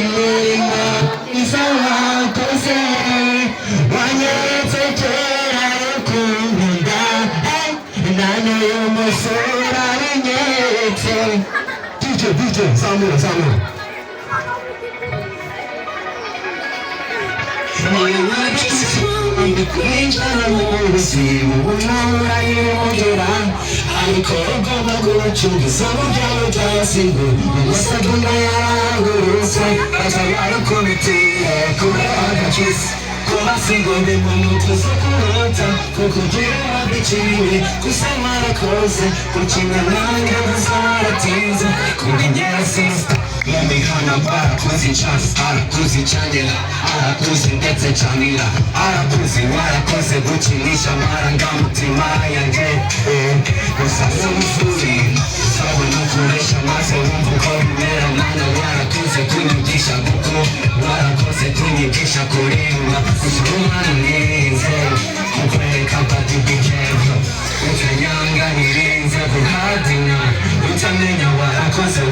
imirimo izabakoze wanyeretse kera yo kunkunda na n'uyu musore abinyeretse. DJ zamura ndikwinjira mu buzima ubunahura y'umugera ariko ugomba kubacuruza mu byawe byasingo amasegonda yarahagurutse azabara kubitira kubera agakiza kubasingo ndi mu mutwe zo kurota kukugira wabiciwe gusa mwarakoze gukina nange muzaratinze kumenyera sisita mumihana barakoze icyasi arakuzi cyanira arakuzi ndetse cyanira arakuzi warakoze gukinisha amarangamutima yanjye gusa n'ubuzuri uzabona ukoresha maze wumva uko bimera mwana warakoze kunyigisha kuko warakoze kunyigisha kurimba gusa umwana mwize kukwereka badi bikevo utanyanga nirinze kuhadina utamenya warakoze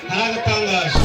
Haratangaje